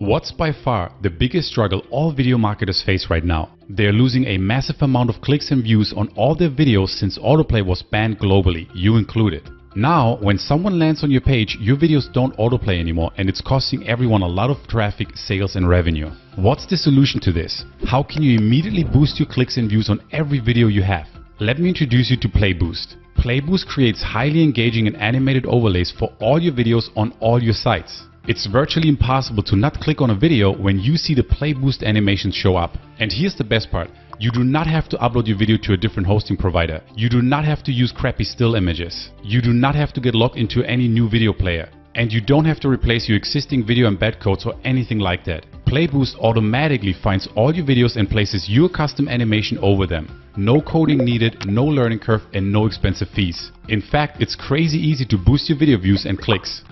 What's by far the biggest struggle all video marketers face right now? They're losing a massive amount of clicks and views on all their videos since AutoPlay was banned globally, you included. Now, when someone lands on your page, your videos don't autoplay anymore and it's costing everyone a lot of traffic, sales and revenue. What's the solution to this? How can you immediately boost your clicks and views on every video you have? Let me introduce you to Playboost. Playboost creates highly engaging and animated overlays for all your videos on all your sites. It's virtually impossible to not click on a video when you see the Playboost animations show up. And here's the best part. You do not have to upload your video to a different hosting provider. You do not have to use crappy still images. You do not have to get logged into any new video player. And you don't have to replace your existing video embed codes or anything like that. Playboost automatically finds all your videos and places your custom animation over them. No coding needed, no learning curve and no expensive fees. In fact, it's crazy easy to boost your video views and clicks.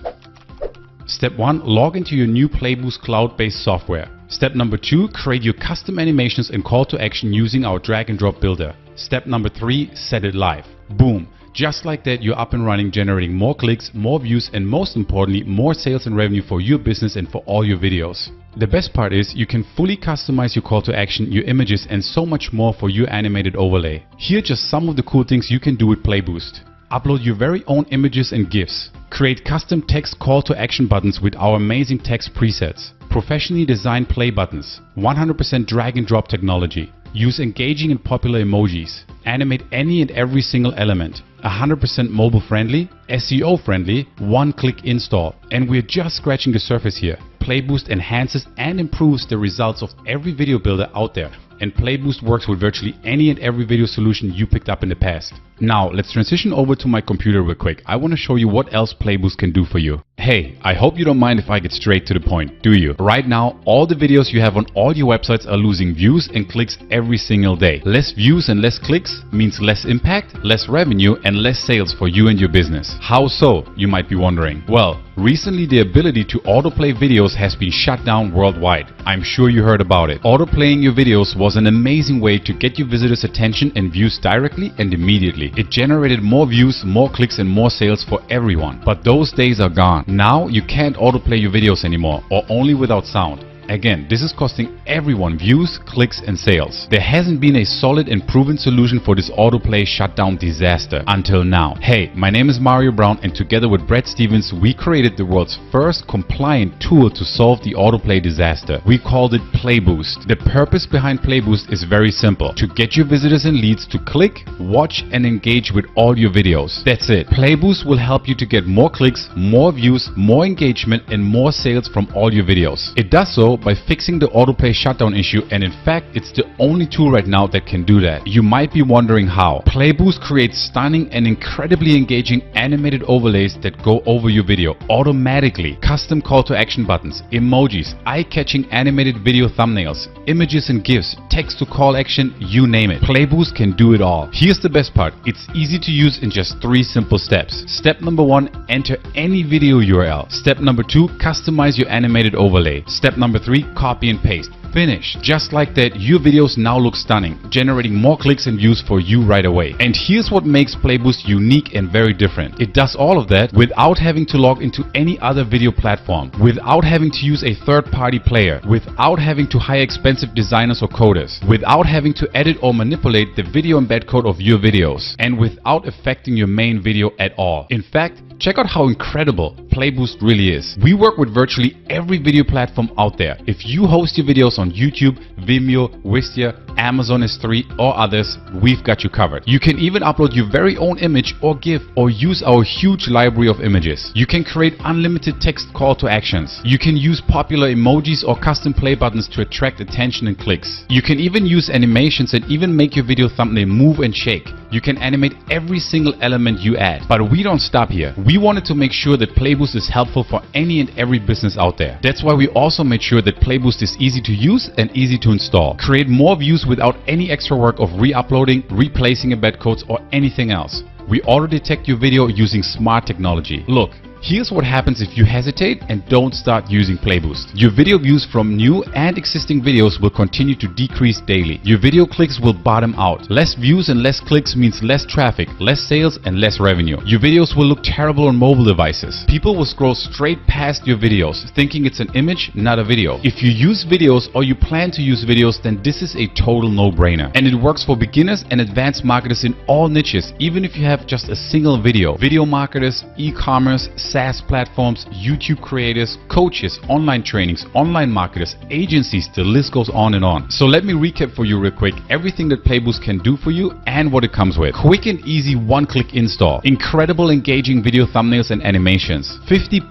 Step 1. Log into your new Playboost cloud-based software. Step number 2. Create your custom animations and call to action using our drag and drop builder. Step number 3. Set it live. Boom! Just like that, you're up and running, generating more clicks, more views and most importantly, more sales and revenue for your business and for all your videos. The best part is you can fully customize your call to action, your images and so much more for your animated overlay. Here are just some of the cool things you can do with Playboost. Upload your very own images and GIFs. Create custom text call to action buttons with our amazing text presets. Professionally designed play buttons. 100% drag and drop technology. Use engaging and popular emojis. Animate any and every single element. 100% mobile friendly, SEO friendly, one-click install. And we're just scratching the surface here. Playboost enhances and improves the results of every video builder out there. And Playboost works with virtually any and every video solution you picked up in the past. Now, let's transition over to my computer real quick. I want to show you what else Playboost can do for you. Hey, I hope you don't mind if I get straight to the point, do you? Right now, all the videos you have on all your websites are losing views and clicks every single day. Less views and less clicks means less impact, less revenue, and less sales for you and your business. How so, you might be wondering? Well, recently the ability to autoplay videos has been shut down worldwide. I'm sure you heard about it. Autoplaying your videos was an amazing way to get your visitors' attention and views directly and immediately. It generated more views, more clicks, and more sales for everyone. But those days are gone. Now you can't autoplay your videos anymore, or only without sound. Again, this is costing everyone views, clicks and sales. There hasn't been a solid and proven solution for this autoplay shutdown disaster until now. Hey, my name is Mario Brown and together with Brett Stevens, we created the world's first compliant tool to solve the autoplay disaster. We called it Playboost. The purpose behind Playboost is very simple: to get your visitors and leads to click, watch and engage with all your videos. That's it. Playboost will help you to get more clicks, more views, more engagement and more sales from all your videos. It does so by fixing the autoplay shutdown issue, and in fact it's the only tool right now that can do that. You might be wondering how. Playboost creates stunning and incredibly engaging animated overlays that go over your video automatically. Custom call to action buttons, emojis, eye-catching animated video thumbnails, images and GIFs, text to call action, you name it. Playboost can do it all. Here's the best part. It's easy to use in just 3 simple steps. Step number 1, enter any video URL. Step number 2, customize your animated overlay. Step number 3, copy and paste. Finish. Just like that, your videos now look stunning, generating more clicks and views for you right away. And here's what makes Playboost unique and very different. It does all of that without having to log into any other video platform, without having to use a third-party player, without having to hire expensive designers or coders, without having to edit or manipulate the video embed code of your videos, and without affecting your main video at all. In fact, check out how incredible Playboost really is. We work with virtually every video platform out there. If you host your videos on YouTube, Vimeo, Wistia, Amazon S3 or others, we've got you covered. You can even upload your very own image or GIF or use our huge library of images. You can create unlimited text call to actions. You can use popular emojis or custom play buttons to attract attention and clicks. You can even use animations and even make your video thumbnail move and shake. You can animate every single element you add. But we don't stop here. We wanted to make sure that Playboost is helpful for any and every business out there. That's why we also made sure that Playboost is easy to use and easy to install. Create more views without any extra work of re-uploading, replacing embed codes or anything else. We auto detect your video using smart technology. Look, Here's what happens if you hesitate and don't start using Playboost. Your video views from new and existing videos will continue to decrease daily. Your video clicks will bottom out. Less views and less clicks means less traffic, less sales and less revenue. Your videos will look terrible on mobile devices. People will scroll straight past your videos, thinking it's an image, not a video. If you use videos or you plan to use videos, then this is a total no-brainer. And it works for beginners and advanced marketers in all niches, even if you have just a single video. Video marketers, e-commerce, SaaS platforms, YouTube creators, coaches, online trainings, online marketers, agencies, the list goes on and on. So let me recap for you real quick everything that Playboost can do for you and what it comes with. Quick and easy one-click install. Incredible engaging video thumbnails and animations. 50+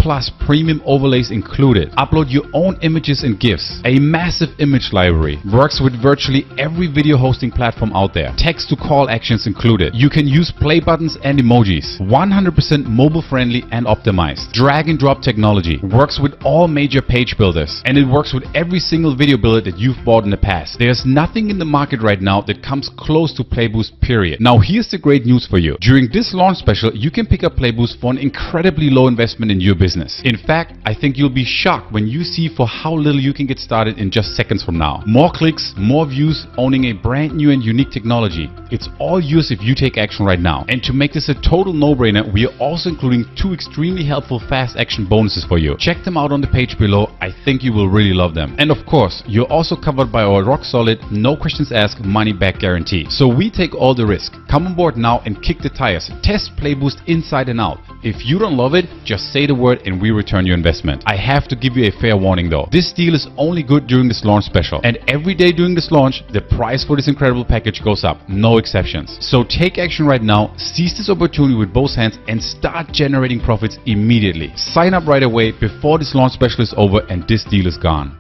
premium overlays included. Upload your own images and GIFs. A massive image library. Works with virtually every video hosting platform out there. Text to call actions included. You can use play buttons and emojis. 100% mobile friendly and optimized. Drag and drop technology. Works with all major page builders. And it works with every single video builder that you've bought in the past. There's nothing in the market right now that comes close to Playboost, period. Now here's the great news for you. During this launch special, you can pick up Playboost for an incredibly low investment in your business. In fact, I think you'll be shocked when you see for how little you can get started in just seconds from now. More clicks, more views, owning a brand new and unique technology. It's all yours if you take action right now. And to make this a total no-brainer, we are also including 2 extremely helpful fast action bonuses for you. Check them out on the page below. I think you will really love them. And of course, you're also covered by our rock solid, no questions asked, money back guarantee. So we take all the risk. Come on board now and kick the tires. Test Playboost inside and out. If you don't love it, just say the word and we return your investment. I have to give you a fair warning though. This deal is only good during this launch special. And every day during this launch, the price for this incredible package goes up. No exceptions. So take action right now, seize this opportunity with both hands and start generating profits immediately. Sign up right away before this launch special is over and this deal is gone.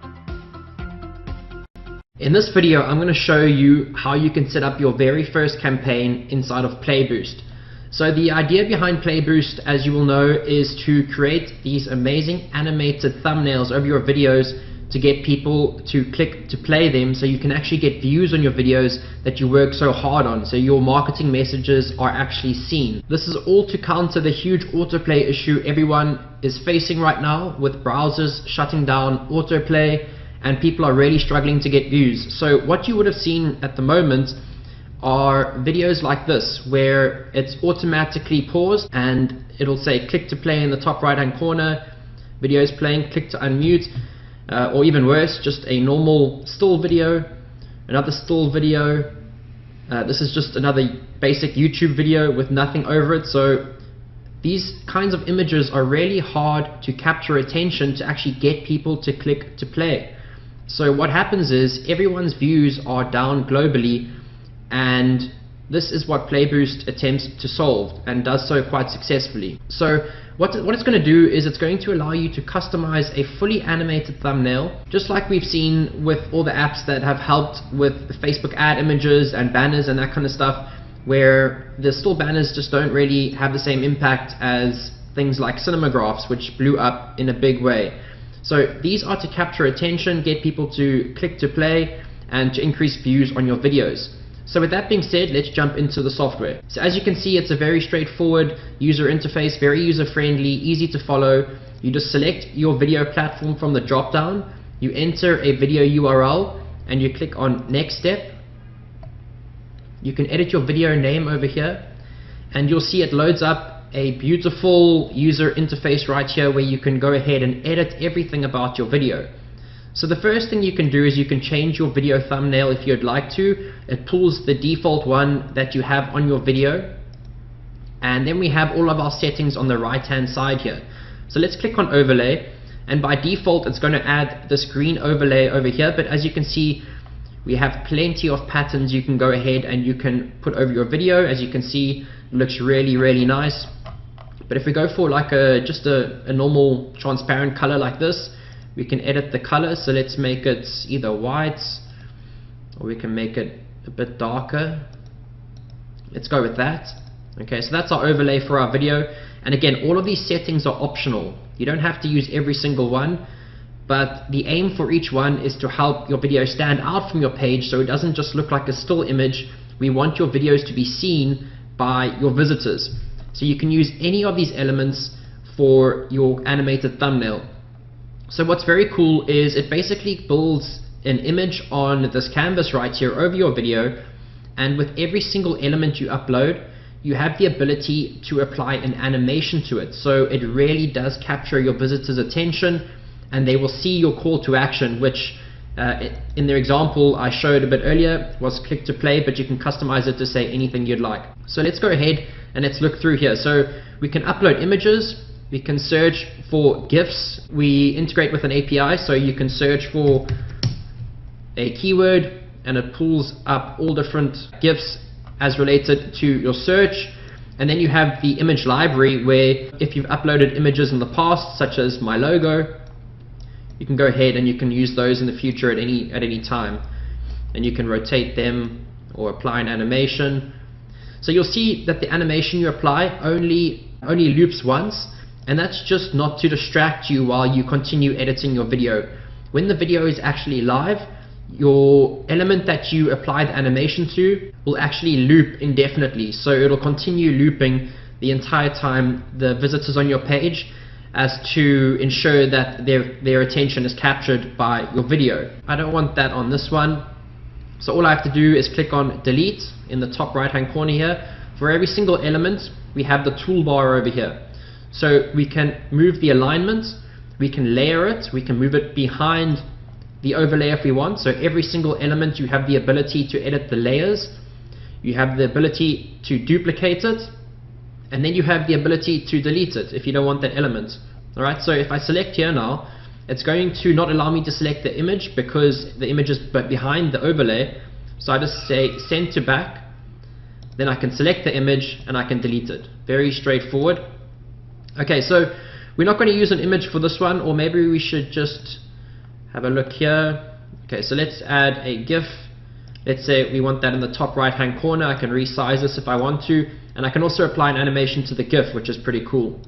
In this video, I'm going to show you how you can set up your very first campaign inside of Playboost. So the idea behind Playboost, as you will know, is to create these amazing animated thumbnails over your videos to get people to click to play them, so you can actually get views on your videos that you work so hard on, so your marketing messages are actually seen. This is all to counter the huge AutoPlay issue everyone is facing right now, with browsers shutting down AutoPlay and people are really struggling to get views. So what you would have seen at the moment are videos like this, where it's automatically paused and it'll say click to play in the top right hand corner, video is playing, click to unmute, or even worse, just a normal still video, another still video. This is just another basic YouTube video with nothing over it. So these kinds of images are really hard to capture attention to actually get people to click to play. So what happens is everyone's views are down globally, and this is what Playboost attempts to solve and does so quite successfully. So what it's going to do is it's going to allow you to customize a fully animated thumbnail, just like we've seen with all the apps that have helped with the Facebook ad images and banners and that kind of stuff, where the still banners just don't really have the same impact as things like cinemagraphs, which blew up in a big way. So these are to capture attention, get people to click to play, and to increase views on your videos. So with that being said, let's jump into the software. So as you can see, it's a very straightforward user interface, very user-friendly, easy to follow. You just select your video platform from the drop-down, you enter a video URL, and you click on Next Step. You can edit your video name over here, and you'll see it loads up a beautiful user interface right here where you can go ahead and edit everything about your video. So the first thing you can do is you can change your video thumbnail if you'd like to. It pulls the default one that you have on your video, and then we have all of our settings on the right hand side here. So let's click on overlay, and by default it's going to add this green overlay over here, but as you can see we have plenty of patterns you can go ahead and you can put over your video. As you can see, it looks really nice. But if we go for like just a normal transparent color like this, we can edit the color. So let's make it either white, or we can make it a bit darker. Let's go with that. Okay, so that's our overlay for our video. And again, all of these settings are optional. You don't have to use every single one, but the aim for each one is to help your video stand out from your page, so it doesn't just look like a still image. We want your videos to be seen by your visitors. So you can use any of these elements for your animated thumbnail. So what's very cool is it basically builds an image on this canvas right here over your video, and with every single element you upload, you have the ability to apply an animation to it. So it really does capture your visitors' attention, and they will see your call to action, which in their example I showed a bit earlier was click to play, but you can customize it to say anything you'd like. So let's go ahead and let's look through here. So we can upload images, we can search for GIFs, we integrate with an API, so you can search for a keyword and it pulls up all different GIFs as related to your search. And then you have the image library, where if you've uploaded images in the past, such as my logo, you can go ahead and you can use those in the future at any time, and you can rotate them or apply an animation. So you'll see that the animation you apply only loops once, and that's just not to distract you while you continue editing your video. When the video is actually live, your element that you apply the animation to will actually loop indefinitely, so it'll continue looping the entire time the visitors on your page, as to ensure that their attention is captured by your video. I don't want that on this one, so all I have to do is click on delete in the top right hand corner here. For every single element we have the toolbar over here, so we can move the alignment, we can layer it, we can move it behind the overlay if we want. So every single element you have the ability to edit the layers, you have the ability to duplicate it, and then you have the ability to delete it if you don't want that element. Alright, so if I select here now, it's going to not allow me to select the image because the image is behind the overlay. So I just say send to back, then I can select the image and I can delete it. Very straightforward. Okay, so we're not going to use an image for this one, or maybe we should just have a look here. Okay, so let's add a GIF. Let's say we want that in the top right hand corner. I can resize this if I want to, and I can also apply an animation to the GIF, which is pretty cool.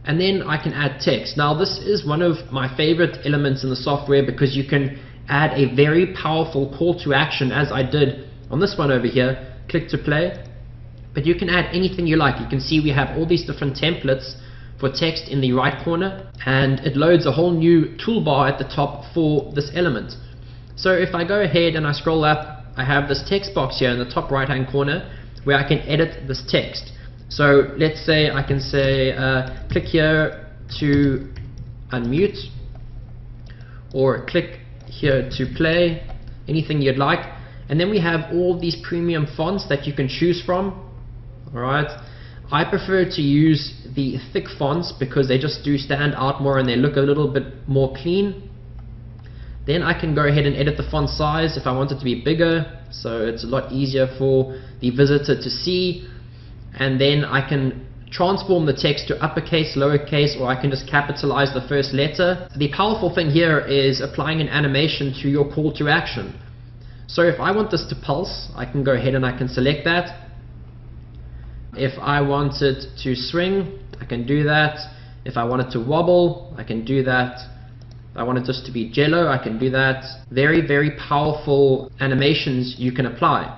And then I can add text. Now this is one of my favorite elements in the software, because you can add a very powerful call to action, as I did on this one over here, click to play. But you can add anything you like. You can see we have all these different templates for text in the right corner, and it loads a whole new toolbar at the top for this element. So if I go ahead and I scroll up, I have this text box here in the top right hand corner where I can edit this text. So let's say I can say click here to unmute, or click here to play, anything you'd like. And then we have all these premium fonts that you can choose from. Alright, I prefer to use the thick fonts because they just do stand out more and they look a little bit more clean. Then I can go ahead and edit the font size if I want it to be bigger, so it's a lot easier for the visitor to see. And then I can transform the text to uppercase, lowercase, or I can just capitalize the first letter. The powerful thing here is applying an animation to your call to action. So if I want this to pulse, I can go ahead and I can select that. If I want it to swing, I can do that. If I want it to wobble, I can do that. If I want it just to be jello, I can do that. Very, very powerful animations you can apply.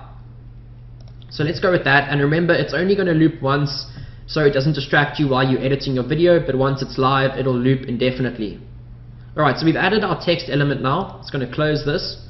So let's go with that, and remember, it's only going to loop once, so it doesn't distract you while you're editing your video, but once it's live, it'll loop indefinitely. Alright, so we've added our text element now. It's going to close this.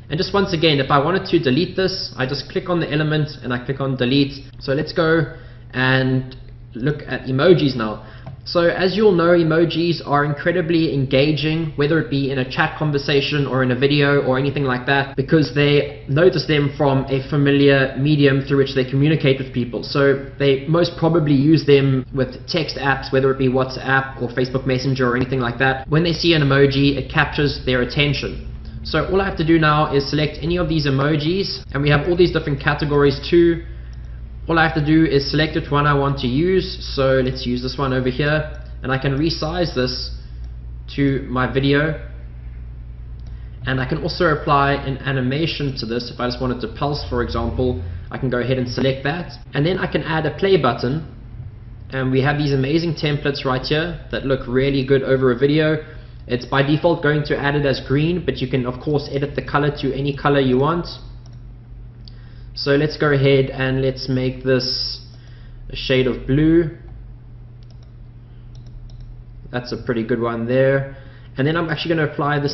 And just once again, if I wanted to delete this, I just click on the element and I click on delete. So let's go and look at emojis now. So as you all know, emojis are incredibly engaging, whether it be in a chat conversation or in a video or anything like that, because they notice them from a familiar medium through which they communicate with people. So they most probably use them with text apps, whether it be WhatsApp or Facebook Messenger or anything like that. When they see an emoji, it captures their attention. So all I have to do now is select any of these emojis, and we have all these different categories too. All I have to do is select which one I want to use. So let's use this one over here, and I can resize this to my video, and I can also apply an animation to this. If I just wanted to pulse, for example, I can go ahead and select that, and then I can add a play button, and we have these amazing templates right here that look really good over a video. It's by default going to add it as green, but you can of course edit the color to any color you want. So let's go ahead and let's make this a shade of blue. That's a pretty good one there. And then I'm actually going to apply the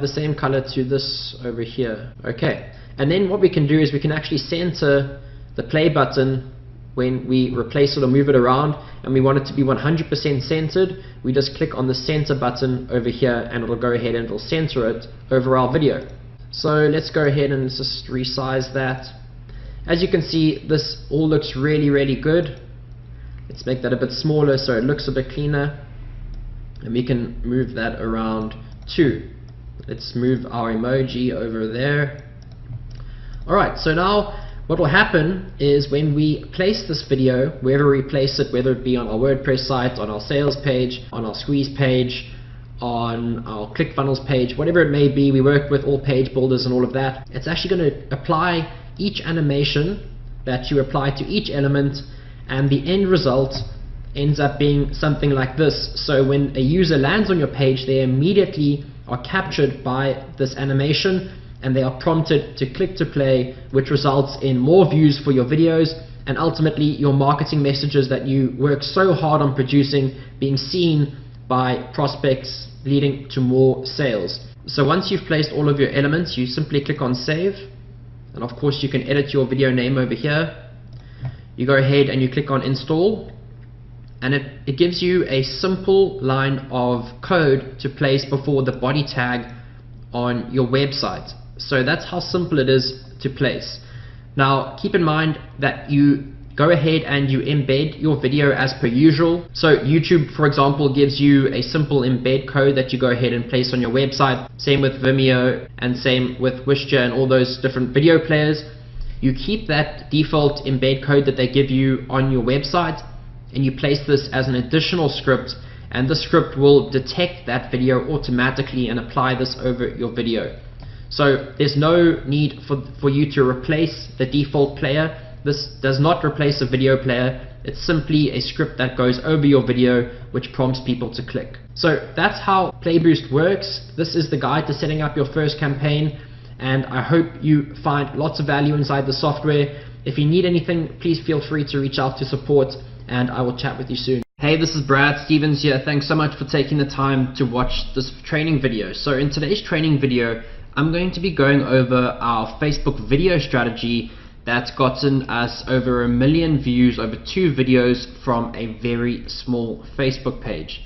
same color to this over here. Okay. And then what we can do is we can actually center the play button when we replace it or move it around, and we want it to be 100% centered. We just click on the center button over here and it'll go ahead and it'll center it over our video. So let's go ahead and just resize that. As you can see, this all looks really, really good. Let's make that a bit smaller so it looks a bit cleaner. And we can move that around too. Let's move our emoji over there. Alright, so now what will happen is when we place this video, wherever we place it, whether it be on our WordPress site, on our sales page, on our squeeze page, on our ClickFunnels page, whatever it may be, we work with all page builders and all of that. It's actually going to apply each animation that you apply to each element, and the end result ends up being something like this. So when a user lands on your page, they immediately are captured by this animation and they are prompted to click to play, which results in more views for your videos and ultimately your marketing messages that you work so hard on producing being seen by prospects, leading to more sales. So once you've placed all of your elements, you simply click on save, and of course you can edit your video name over here. You go ahead and you click on install, and it gives you a simple line of code to place before the body tag on your website. So that's how simple it is to place. Now keep in mind that you go ahead and you embed your video as per usual. So YouTube, for example, gives you a simple embed code that you go ahead and place on your website. Same with Vimeo and same with Wistia and all those different video players. You keep that default embed code that they give you on your website, and you place this as an additional script, and the script will detect that video automatically and apply this over your video. So there's no need for you to replace the default player. This does not replace a video player. It's simply a script that goes over your video which prompts people to click. So that's how Playboost works. This is the guide to setting up your first campaign, and I hope you find lots of value inside the software. If you need anything, please feel free to reach out to support, and I will chat with you soon. Hey, this is Brad Stevens here. Thanks so much for taking the time to watch this training video. So in today's training video, I'm going to be going over our Facebook video strategy that's gotten us over 1 million views over 2 videos from a very small Facebook page.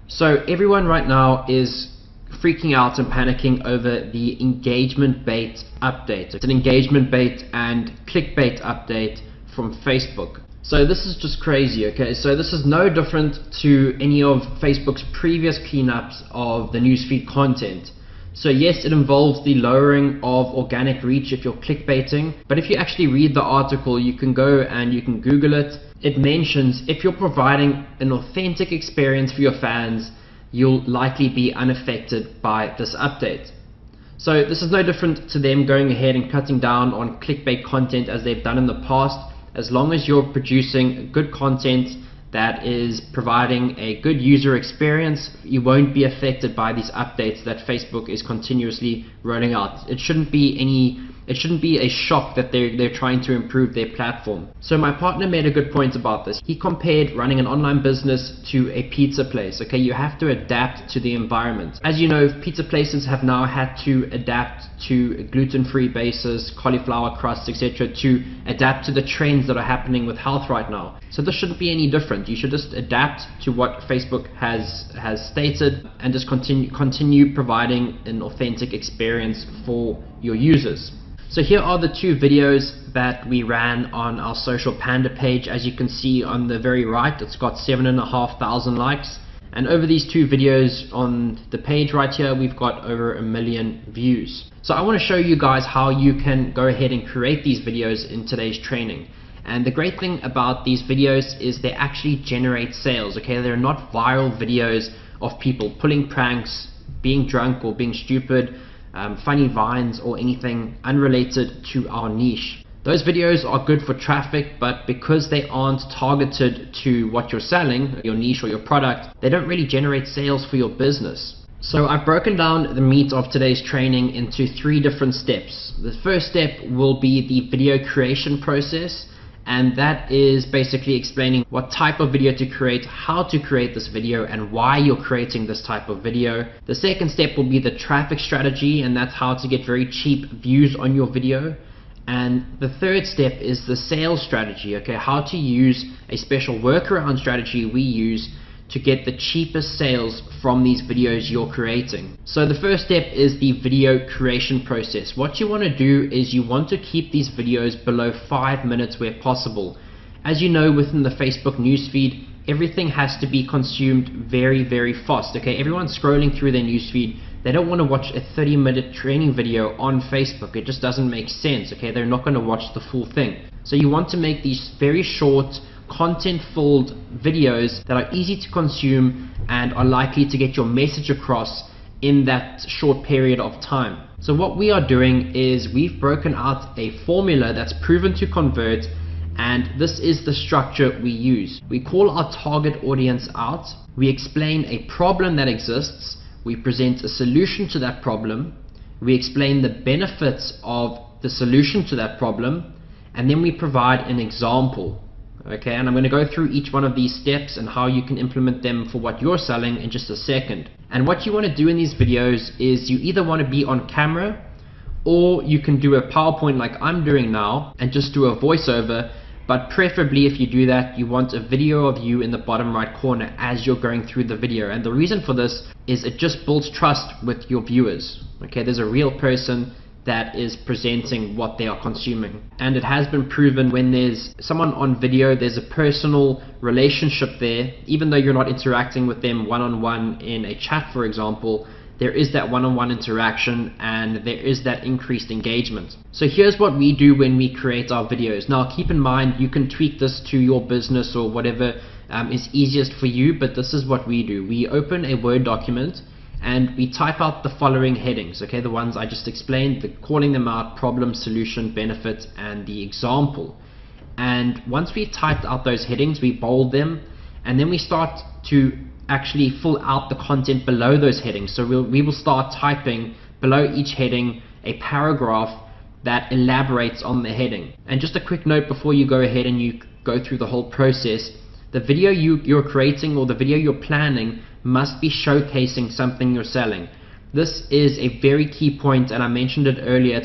So everyone right now is freaking out and panicking over the engagement bait update. It's an engagement bait and clickbait update from Facebook. So this is just crazy, okay? So this is no different to any of Facebook's previous cleanups of the newsfeed content. So yes, it involves the lowering of organic reach if you're clickbaiting, but if you actually read the article, you can go and you can Google it. It mentions if you're providing an authentic experience for your fans, you'll likely be unaffected by this update. So this is no different to them going ahead and cutting down on clickbait content as they've done in the past. As long as you're producing good content that is providing a good user experience, you won't be affected by these updates that Facebook is continuously rolling out. It shouldn't be a shock that they're trying to improve their platform. So my partner made a good point about this. He compared running an online business to a pizza place. Okay, you have to adapt to the environment. As you know, pizza places have now had to adapt to a gluten-free basis, cauliflower crusts, etc., to adapt to the trends that are happening with health right now. So this shouldn't be any different. You should just adapt to what Facebook has stated and just continue providing an authentic experience for your users. So here are the 2 videos that we ran on our Social Panda page. As you can see on the very right, it's got 7,500 likes. And over these 2 videos on the page right here, we've got over 1 million views. So I want to show you guys how you can go ahead and create these videos in today's training. And the great thing about these videos is they actually generate sales. Okay, they're not viral videos of people pulling pranks, being drunk or being stupid, funny vines or anything unrelated to our niche. Those videos are good for traffic, but because they aren't targeted to what you're selling, your niche or your product, they don't really generate sales for your business. So I've broken down the meat of today's training into 3 different steps. The first step will be the video creation process, and that is basically explaining what type of video to create, how to create this video, and why you're creating this type of video. The second step will be the traffic strategy, and that's how to get very cheap views on your video. And the third step is the sales strategy, okay, how to use a special workaround strategy we use to get the cheapest sales from these videos you're creating. So the first step is the video creation process. What you want to do is you want to keep these videos below 5 minutes where possible. As you know, within the Facebook newsfeed, everything has to be consumed very, very fast, okay? Everyone's scrolling through their newsfeed. They don't want to watch a 30-minute training video on Facebook. It just doesn't make sense, okay? They're not going to watch the full thing. So you want to make these very short, content-filled videos that are easy to consume and are likely to get your message across in that short period of time. So what we are doing is we've broken out a formula that's proven to convert, and this is the structure we use. We call our target audience out, we explain a problem that exists, we present a solution to that problem, we explain the benefits of the solution to that problem, and then we provide an example. Okay, and I'm going to go through each one of these steps and how you can implement them for what you're selling in just a second. And what you want to do in these videos is you either want to be on camera, or you can do a PowerPoint like I'm doing now and just do a voiceover. But preferably, if you do that, you want a video of you in the bottom right corner as you're going through the video. And the reason for this is it just builds trust with your viewers. Okay, there's a real person that is presenting what they are consuming. And it has been proven when there's someone on video, there's a personal relationship there. Even though you're not interacting with them one-on-one in a chat, for example, there is that one-on-one interaction and there is that increased engagement. So here's what we do when we create our videos. Now keep in mind, you can tweak this to your business or whatever is easiest for you, but this is what we do. We open a Word document and we type out the following headings, okay, the ones I just explained, calling them out: problem, solution, benefit, and the example. And once we've typed out those headings, we bold them, and then we start to actually fill out the content below those headings. So we will start typing below each heading a paragraph that elaborates on the heading. And just a quick note before you go ahead and you go through the whole process: the video you're creating or the video you're planning must be showcasing something you're selling. This is a very key point, and I mentioned it earlier.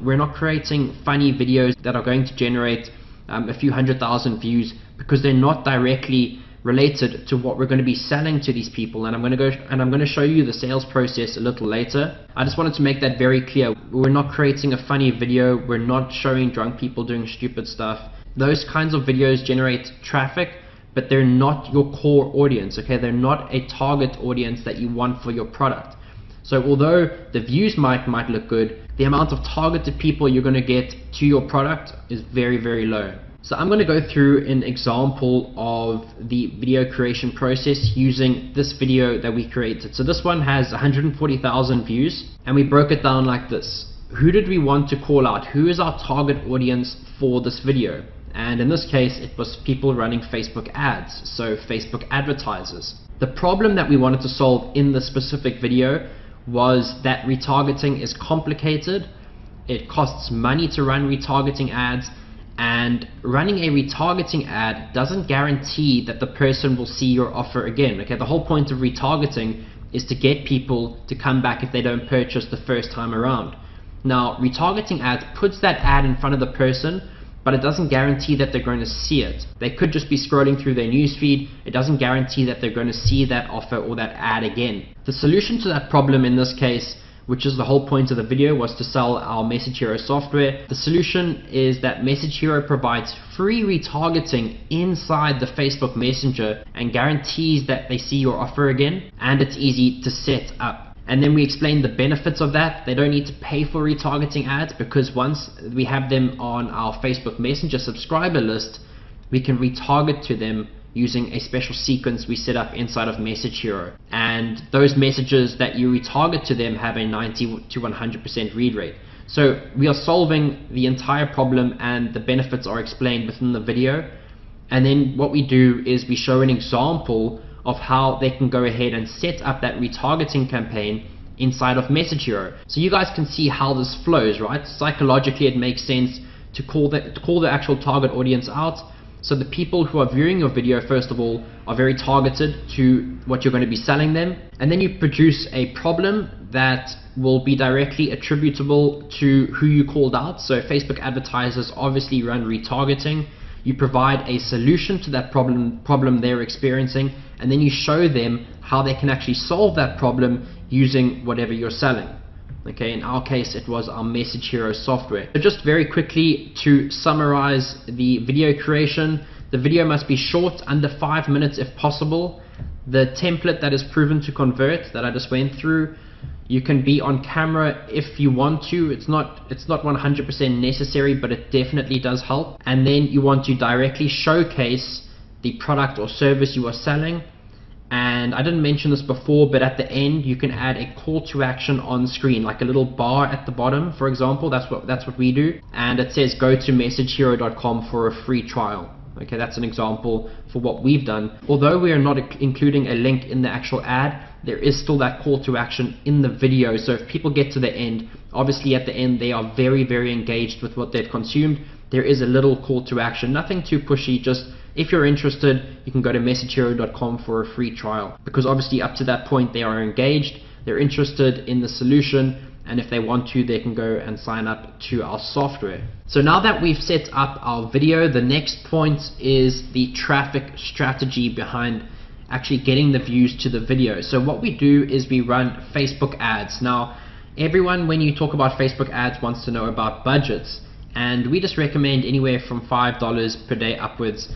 We're not creating funny videos that are going to generate a few 100,000 views, because they're not directly related to what we're going to be selling to these people. And I'm going to show you the sales process a little later. I just wanted to make that very clear. We're not creating a funny video. We're not showing drunk people doing stupid stuff. Those kinds of videos generate traffic, but they're not your core audience, okay? They're not a target audience that you want for your product. So although the views might look good, the amount of targeted people you're going to get to your product is very, very low. So I'm going to go through an example of the video creation process using this video that we created. So this one has 140,000 views, and we broke it down like this. Who did we want to call out? Who is our target audience for this video? And in this case, it was people running Facebook ads, so Facebook advertisers. The problem that we wanted to solve in this specific video was that retargeting is complicated. It costs money to run retargeting ads, and running a retargeting ad doesn't guarantee that the person will see your offer again. Okay, the whole point of retargeting is to get people to come back if they don't purchase the first time around. Now, retargeting ads puts that ad in front of the person, but it doesn't guarantee that they're going to see it. They could just be scrolling through their newsfeed. It doesn't guarantee that they're going to see that offer or that ad again. The solution to that problem in this case, which is the whole point of the video, was to sell our Message Hero software. The solution is that Message Hero provides free retargeting inside the Facebook Messenger and guarantees that they see your offer again, and it's easy to set up. And then we explain the benefits of that. They don't need to pay for retargeting ads, because once we have them on our Facebook Messenger subscriber list, we can retarget to them using a special sequence we set up inside of Message Hero. And those messages that you retarget to them have a 90 to 100% read rate. So we are solving the entire problem, and the benefits are explained within the video. And then what we do is we show an example of how they can go ahead and set up that retargeting campaign inside of Message Hero. So you guys can see how this flows, right? Psychologically, it makes sense to call the actual target audience out. So the people who are viewing your video, first of all, are very targeted to what you're going to be selling them. And then you produce a problem that will be directly attributable to who you called out. So Facebook advertisers obviously run retargeting. You provide a solution to that problem they're experiencing, and then you show them how they can actually solve that problem using whatever you're selling. Okay, in our case, it was our Message Hero software. So just very quickly to summarize the video creation, the video must be short, under 5 minutes if possible. The template that is proven to convert that I just went through, you can be on camera if you want to. It's not 100% necessary, but it definitely does help. And then you want to directly showcase the product or service you are selling. And I didn't mention this before, but at the end you can add a call to action on screen, like a little bar at the bottom, for example. That's what we do, and it says go to messagehero.com for a free trial. Okay, that's an example for what we've done. Although we are not including a link in the actual ad, there is still that call to action in the video. So if people get to the end, obviously at the end they are very, very engaged with what they've consumed. There is a little call to action, nothing too pushy, just if you're interested, you can go to messagehero.com for a free trial, because obviously up to that point they are engaged, they're interested in the solution, and if they want to, they can go and sign up to our software. So now that we've set up our video, the next point is the traffic strategy behind actually getting the views to the video. So what we do is we run Facebook ads. Now, everyone, when you talk about Facebook ads, wants to know about budgets, and we just recommend anywhere from $5 per day upwards,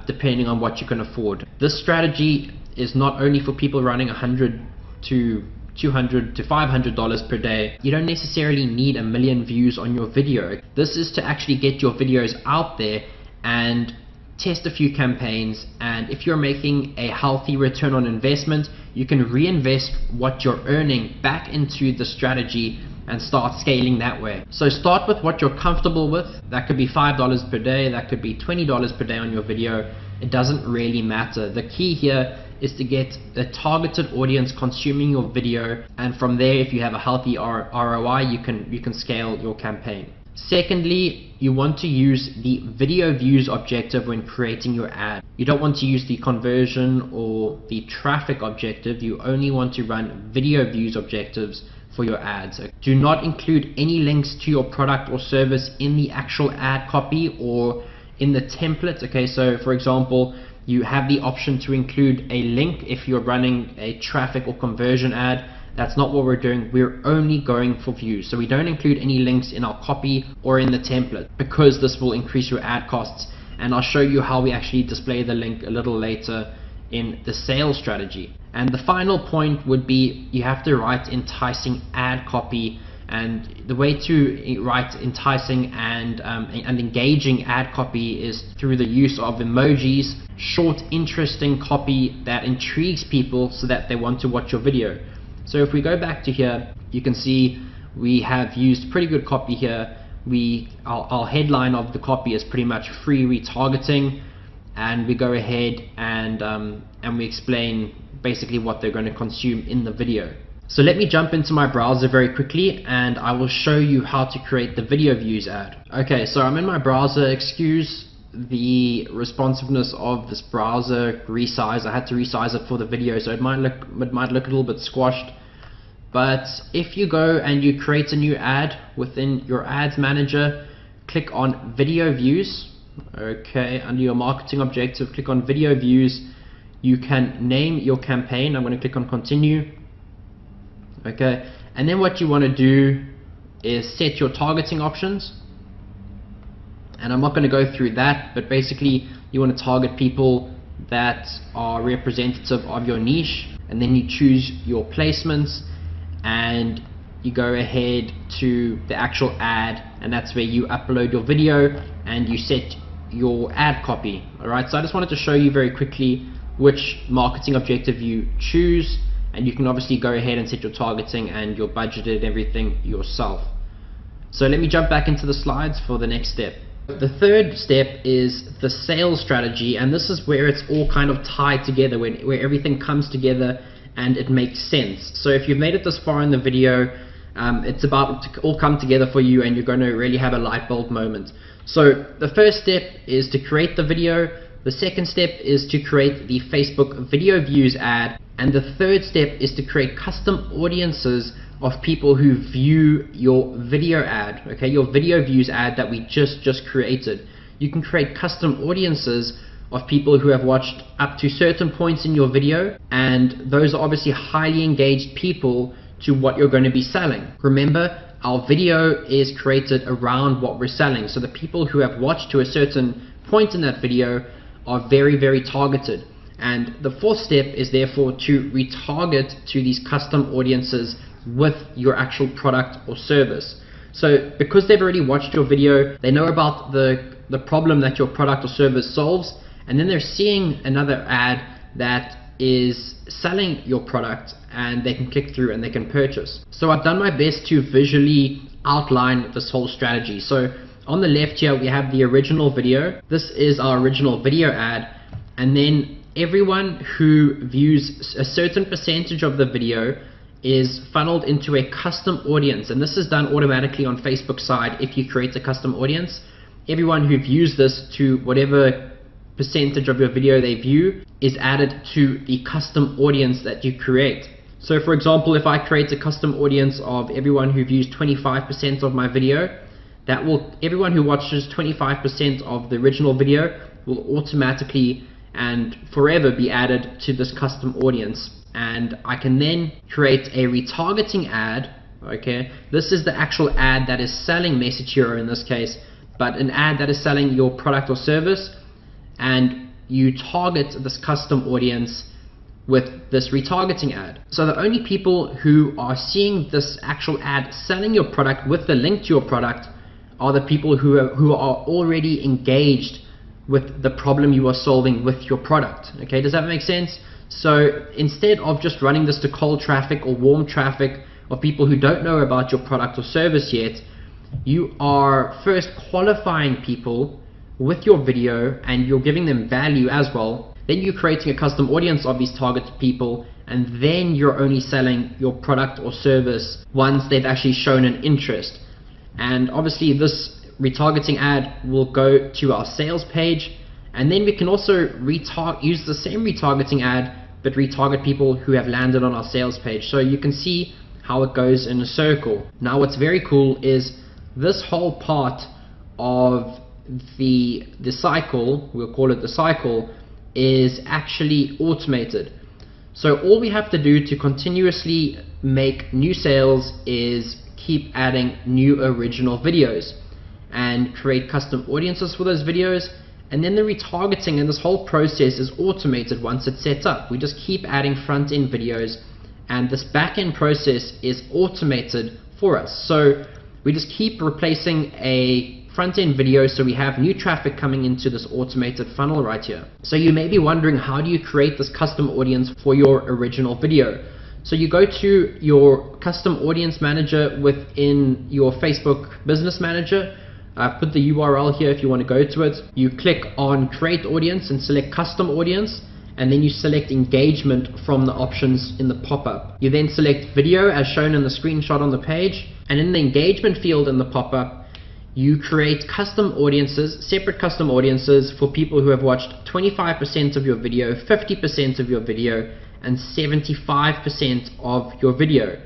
depending on what you can afford. This strategy is not only for people running $100 to $200 to $500 per day. You don't necessarily need 1 million views on your video. This is to actually get your videos out there and test a few campaigns, and if you're making a healthy return on investment, you can reinvest what you're earning back into the strategy and start scaling that way. So start with what you're comfortable with. That could be $5 per day, that could be $20 per day on your video. It doesn't really matter. The key here is to get a targeted audience consuming your video, and from there, if you have a healthy ROI, you can scale your campaign. Secondly, you want to use the video views objective when creating your ad. You don't want to use the conversion or the traffic objective. You only want to run video views objectives for your ads. Do not include any links to your product or service in the actual ad copy or in the template. Okay, so for example, you have the option to include a link if you're running a traffic or conversion ad. That's not what we're doing. We're only going for views. So we don't include any links in our copy or in the template, because this will increase your ad costs. And I'll show you how we actually display the link a little later in the sales strategy. And the final point would be, you have to write enticing ad copy. And the way to write enticing and engaging ad copy is through the use of emojis, short, interesting copy that intrigues people so that they want to watch your video. So if we go back to here, you can see we have used pretty good copy here. Our headline of the copy is pretty much free retargeting, and we go ahead and we explain basically what they're going to consume in the video. So let me jump into my browser very quickly, and I will show you how to create the video views ad. Okay, so I'm in my browser. Excuse the responsiveness of this browser resize. I had to resize it for the video, so it might look a little bit squashed. But if you go and you create a new ad within your ads manager, click on video views. Okay, under your marketing objective, click on video views. You can name your campaign. I'm going to click on continue. Okay, and then what you want to do is set your targeting options. And I'm not going to go through that, but basically you want to target people that are representative of your niche, and then you choose your placements and you go ahead to the actual ad, and that's where you upload your video and you set your ad copy. Alright, so I just wanted to show you very quickly which marketing objective you choose, and you can obviously go ahead and set your targeting and your budget and everything yourself. So let me jump back into the slides for the next step. The third step is the sales strategy, and this is where it's all kind of tied together, where everything comes together and it makes sense. So if you've made it this far in the video, It's about to all come together for you, and you're going to really have a light bulb moment. So the first step is to create the video. The second step is to create the Facebook video views ad. And the third step is to create custom audiences of people who view your video ad, okay, your video views ad that we just created. You can create custom audiences of people who have watched up to certain points in your video, and those are obviously highly engaged people to what you're going to be selling. Remember, our video is created around what we're selling, so the people who have watched to a certain point in that video are very targeted. And the fourth step is therefore to retarget to these custom audiences with your actual product or service. So because they've already watched your video, they know about the problem that your product or service solves, and then they're seeing another ad that is selling your product, and they can click through and they can purchase. So I've done my best to visually outline this whole strategy. So on the left here we have the original video. This is our original video ad, and then everyone who views a certain percentage of the video is funneled into a custom audience, and this is done automatically on Facebook side. If you create a custom audience, everyone who views this to whatever percentage of your video they view is added to the custom audience that you create. So for example, if I create a custom audience of everyone who views 25% of my video, that will, everyone who watches 25% of the original video will automatically and forever be added to this custom audience. And I can then create a retargeting ad. Okay, this is the actual ad that is selling Message Hero in this case, but an ad that is selling your product or service, and you target this custom audience with this retargeting ad. So the only people who are seeing this actual ad selling your product with the link to your product are the people who are already engaged with the problem you are solving with your product. Okay, does that make sense? So instead of just running this to cold traffic or warm traffic of people who don't know about your product or service yet, you are first qualifying people with your video, and you're giving them value as well. Then you're creating a custom audience of these targeted people, and then you're only selling your product or service once they've actually shown an interest. And obviously this retargeting ad will go to our sales page, and then we can also use the same retargeting ad but retarget people who have landed on our sales page. So you can see how it goes in a circle. Now what's very cool is this whole part of the cycle, we'll call it the cycle, is actually automated. So all we have to do to continuously make new sales is keep adding new original videos and create custom audiences for those videos, and then the retargeting and this whole process is automated once it's set up. We just keep adding front-end videos, and this back-end process is automated for us. So we just keep replacing a front-end video, so we have new traffic coming into this automated funnel right here. So you may be wondering, how do you create this custom audience for your original video? So you go to your custom audience manager within your Facebook business manager. I've put the URL here if you want to go to it. You click on create audience and select custom audience, and then you select engagement from the options in the pop-up. You then select video as shown in the screenshot on the page, and in the engagement field in the pop-up, you create custom audiences, separate custom audiences for people who have watched 25% of your video, 50% of your video, and 75% of your video.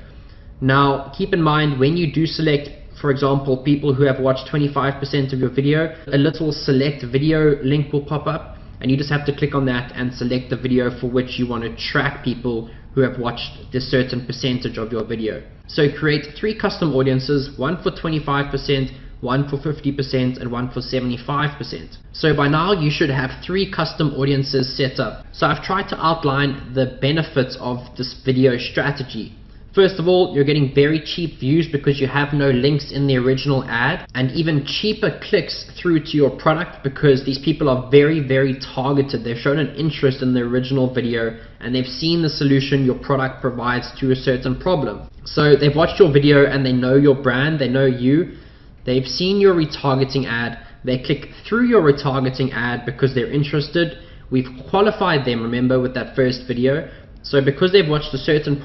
Now keep in mind, when you do select, for example, people who have watched 25% of your video, a little select video link will pop up, and you just have to click on that and select the video for which you want to track people who have watched this certain percentage of your video. So create 3 custom audiences, one for 25%, one for 50%, and one for 75%. So by now you should have 3 custom audiences set up. So I've tried to outline the benefits of this video strategy. First of all, you're getting very cheap views because you have no links in the original ad, and even cheaper clicks through to your product because these people are very targeted. They've shown an interest in the original video, and they've seen the solution your product provides to a certain problem. So they've watched your video and they know your brand, they know you, they've seen your retargeting ad, they click through your retargeting ad because they're interested. We've qualified them, remember, with that first video. So because they've watched a certain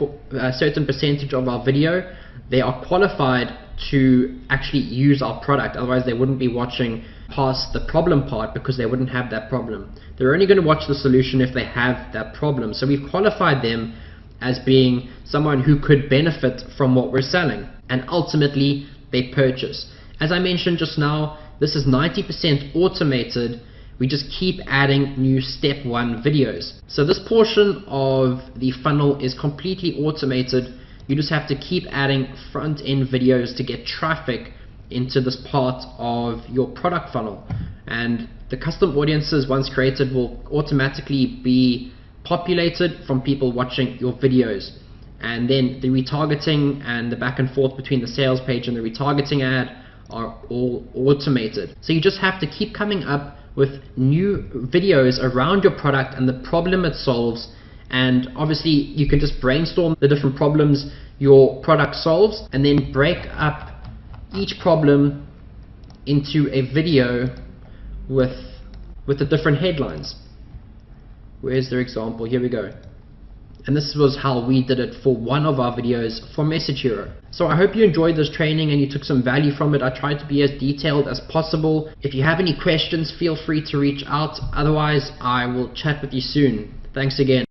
percentage of our video, they are qualified to actually use our product. Otherwise they wouldn't be watching past the problem part, because they wouldn't have that problem. They're only going to watch the solution if they have that problem. So we've qualified them as being someone who could benefit from what we're selling, and ultimately they purchase. As I mentioned just now, this is 90% automated. We just keep adding new step 1 videos. So this portion of the funnel is completely automated. You just have to keep adding front end videos to get traffic into this part of your product funnel, and the custom audiences once created will automatically be populated from people watching your videos, and then the retargeting and the back and forth between the sales page and the retargeting ad are all automated. So you just have to keep coming up with new videos around your product and the problem it solves, and obviously you can just brainstorm the different problems your product solves and then break up each problem into a video with the different headlines. Where's their example? Here we go. And this was how we did it for one of our videos for Message Hero. So I hope you enjoyed this training and you took some value from it. I tried to be as detailed as possible. If you have any questions, feel free to reach out. Otherwise, I will chat with you soon. Thanks again.